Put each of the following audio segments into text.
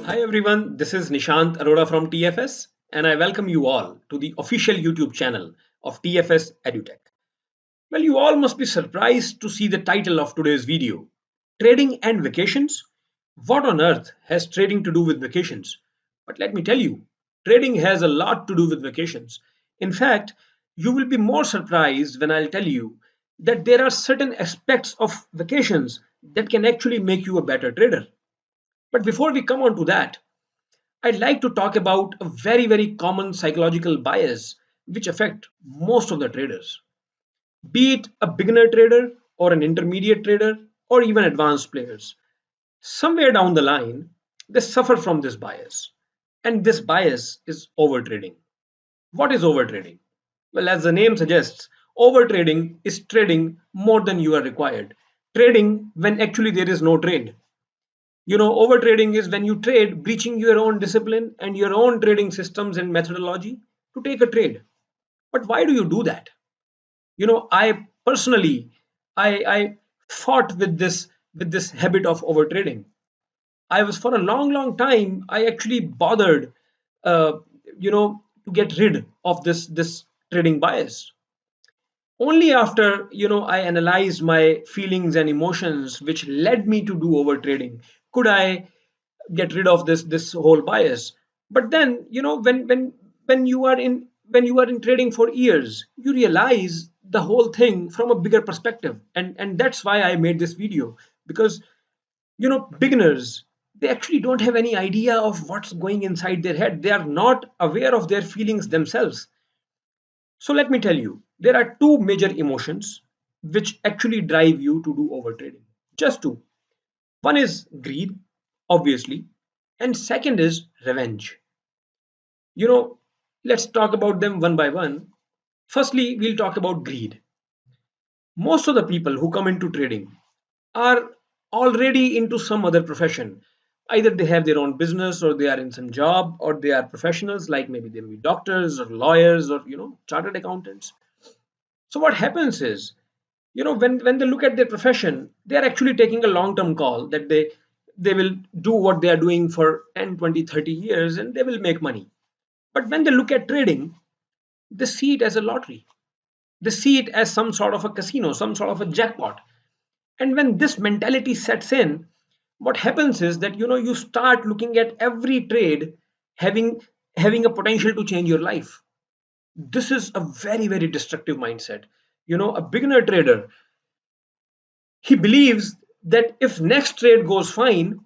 Hi everyone, this is Nishant Arora from TFS and I welcome you all to the official YouTube channel of TFS EduTech. Well, you all must be surprised to see the title of today's video, Trading and Vacations? What on earth has trading to do with vacations? But let me tell you, trading has a lot to do with vacations. In fact, you will be more surprised when I'll tell you that there are certain aspects of vacations that can actually make you a better trader. But before we come on to that, I'd like to talk about a very common psychological bias which affect most of the traders. Be it a beginner trader or an intermediate trader or even advanced players. Somewhere down the line, they suffer from this bias. And this bias is overtrading. What is overtrading? Well, as the name suggests, overtrading is trading more than you are required. Trading when actually there is no trade. Overtrading is when you trade breaching your own discipline and your own trading systems and methodology to take a trade. But why do you do that? I personally, I fought with this habit of overtrading. I was for a long time. I actually bothered, uh, to get rid of this trading bias. Only after I analyzed my feelings and emotions, which led me to do overtrading, could I get rid of this whole bias. But then when you are in trading for years, you realize the whole thing from a bigger perspective, and that's why I made this video. Because beginners, they actually don't have any idea of what's going inside their head. They are not aware of their feelings themselves. So let me tell you, there are two major emotions which actually drive you to do overtrading. Just two. One is greed, obviously, and second is revenge. You know, let's talk about them one by one. Firstly, we'll talk about greed. Most of the people who come into trading are already into some other profession. Either they have their own business or they are in some job or they are professionals, like maybe they may be doctors or lawyers or chartered accountants. So what happens is, when they look at their profession, they are actually taking a long term call that they will do what they are doing for 10, 20, 30 years and they will make money. But when they look at trading, they see it as a lottery. They see it as some sort of a casino, some sort of a jackpot. And when this mentality sets in, what happens is that you start looking at every trade having having a potential to change your life. This is a very destructive mindset. A beginner trader, he believes that if next trade goes fine,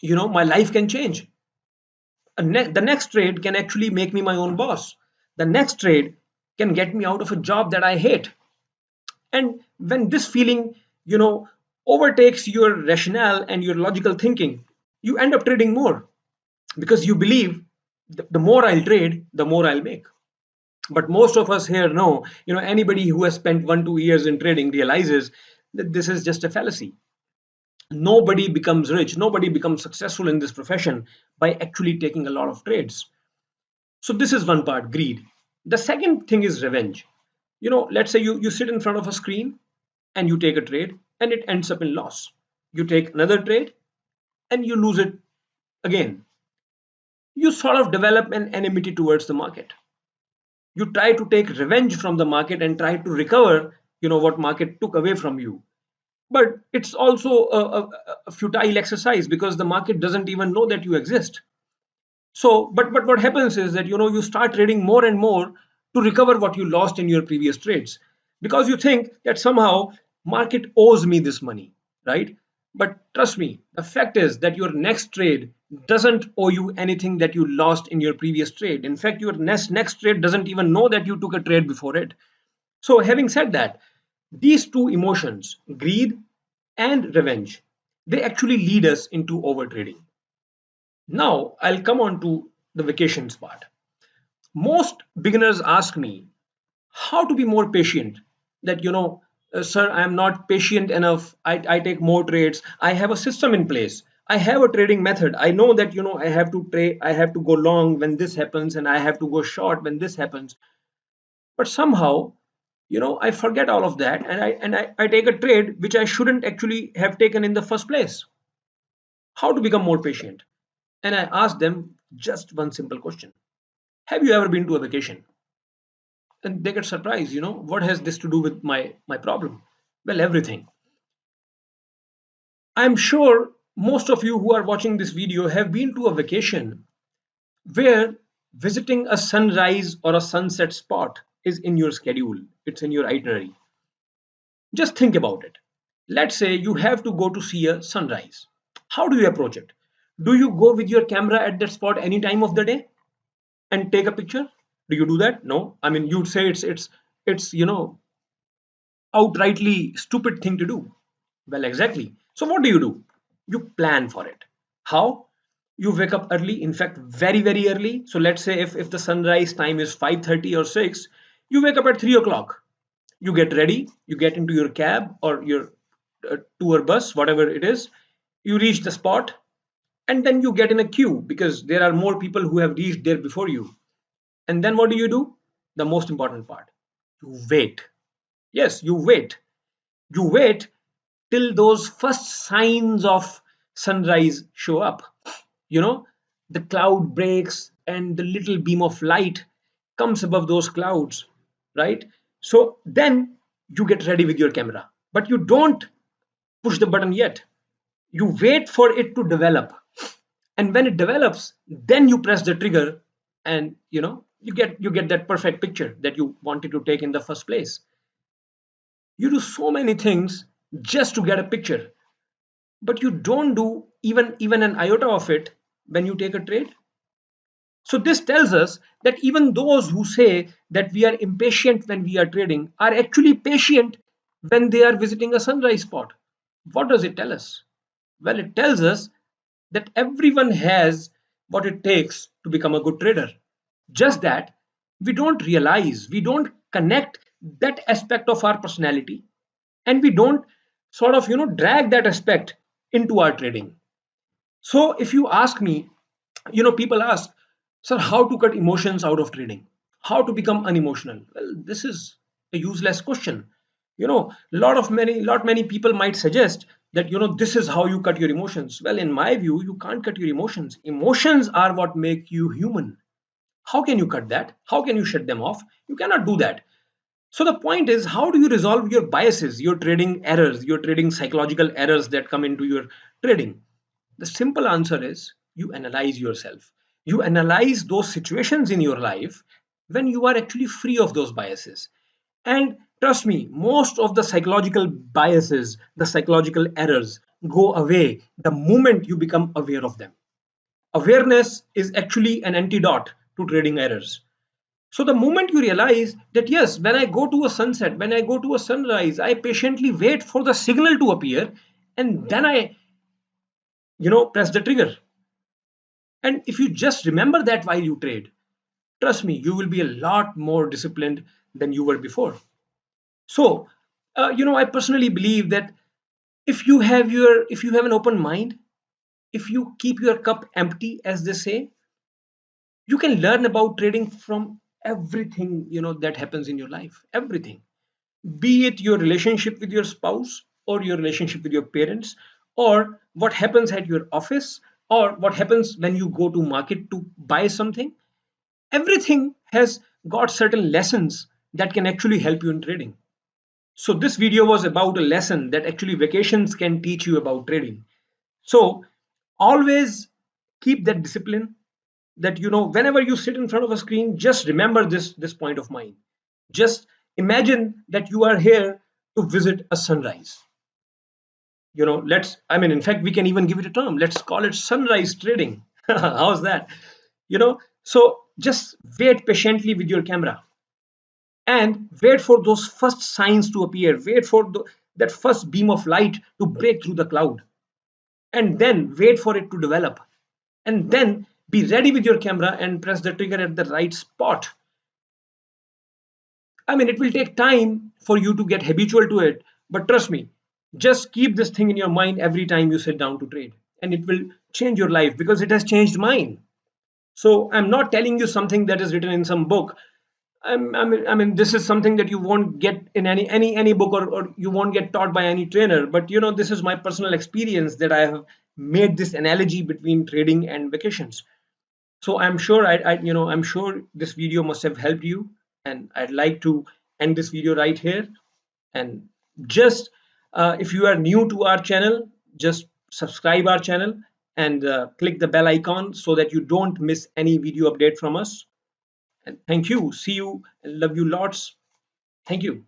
my life can change. The next trade can actually make me my own boss. The next trade can get me out of a job that I hate. And when this feeling, you know, overtakes your rationale and your logical thinking, you end up trading more because you believe the more I'll trade, the more I'll make. But most of us here know, anybody who has spent 1, 2 years in trading realizes that this is just a fallacy. Nobody becomes rich, nobody becomes successful in this profession by actually taking a lot of trades. So this is one part, greed. The second thing is revenge. Let's say you sit in front of a screen and you take a trade and it ends up in loss. You take another trade and you lose it again. You sort of develop an enmity towards the market. You try to take revenge from the market and try to recover what market took away from you. But it's also a futile exercise because the market doesn't even know that you exist. So, but what happens is that you start trading more and more to recover what you lost in your previous trades, because you think that somehow market owes me this money, right? But trust me, the fact is that your next trade doesn't owe you anything that you lost in your previous trade. In fact, your next trade doesn't even know that you took a trade before it. So, having said that, these two emotions, greed and revenge, they actually lead us into overtrading. Now, I'll come on to the vacations part. Most beginners ask me how to be more patient. That, sir, I am not patient enough. I take more trades. I have a system in place. I have a trading method. I know that, I have to trade, I have to go long when this happens, and I have to go short when this happens. But somehow, I forget all of that and I take a trade which I shouldn't actually have taken in the first place. How to become more patient? and I ask them just one simple question: have you ever been to a vacation? And they get surprised, what has this to do with my problem? Well, everything. I'm sure most of you who are watching this video have been to a vacation where visiting a sunrise or a sunset spot is in your schedule, it's in your itinerary. Just think about it. Let's say you have to go to see a sunrise. How do you approach it? Do you go with your camera at that spot any time of the day and take a picture? Do you do that? No. I mean, you'd say it's outrightly stupid thing to do. Well, exactly. So what do? You plan for it. How? You wake up early, in fact, very, very early. So let's say if the sunrise time is 5:30 or 6, you wake up at 3 o'clock. You get ready, you get into your cab or your tour bus, whatever it is. You reach the spot, and then you get in a queue because there are more people who have reached there before you. And then what do? The most important part: you wait. Yes, you wait. You wait till those first signs of sunrise show up. You know, the cloud breaks and the little beam of light comes above those clouds, right? So then you get ready with your camera, but you don't push the button yet. You wait for it to develop. And when it develops, then you press the trigger, and you get that perfect picture that you wanted to take in the first place. You do so many things just to get a picture, but you don't do even an iota of it when you take a trade. So this tells us that even those who say that we are impatient when we are trading are actually patient when they are visiting a sunrise spot. What does it tell us? Well, it tells us that everyone has what it takes to become a good trader. Just that we don't realize, we don't connect that aspect of our personality, and we don't sort of drag that aspect into our trading. So if you ask me, people ask, sir, how to cut emotions out of trading? How to become unemotional? Well, this is a useless question. Lot many people might suggest that this is how you cut your emotions. Well, in my view, you can't cut your emotions. Emotions are what make you human. How can you cut that? How can you shut them off? You cannot do that. So the point is, how do you resolve your biases, your trading errors, your trading psychological errors that come into your trading? The simple answer is you analyze yourself. You analyze those situations in your life when you are actually free of those biases. And trust me, most of the psychological biases, the psychological errors go away the moment you become aware of them. Awareness is actually an antidote to trading errors. So the moment you realize that yes, when I go to a sunset, when I go to a sunrise, I patiently wait for the signal to appear, and then I, press the trigger. And if you just remember that while you trade, trust me, you will be a lot more disciplined than you were before. So, I personally believe that if you have an open mind, if you keep your cup empty, as they say, you can learn about trading from everything that happens in your life. Everything, be it your relationship with your spouse or your relationship with your parents, or what happens at your office, or what happens when you go to market to buy something. Everything has got certain lessons that can actually help you in trading. So this video was about a lesson that actually vacations can teach you about trading. So always keep that discipline, that whenever you sit in front of a screen, just remember this point of mine. Just imagine that you are here to visit a sunrise. In fact, we can even give it a term. Let's call it sunrise trading. How's that? So just wait patiently with your camera and wait for those first signs to appear. Wait for that first beam of light to break through the cloud, and then wait for it to develop, and then be ready with your camera and press the trigger at the right spot. It will take time for you to get habitual to it, but trust me, just keep this thing in your mind every time you sit down to trade, and it will change your life because it has changed mine. So I'm not telling you something that is written in some book. I mean, this is something that you won't get in any book, or you won't get taught by any trainer. But this is my personal experience that I have made this analogy between trading and vacations. So I'm sure I'm sure this video must have helped you, and I'd like to end this video right here. And just if you are new to our channel, just subscribe our channel and click the bell icon so that you don't miss any video update from us. And thank you. See you and love you lots. Thank you.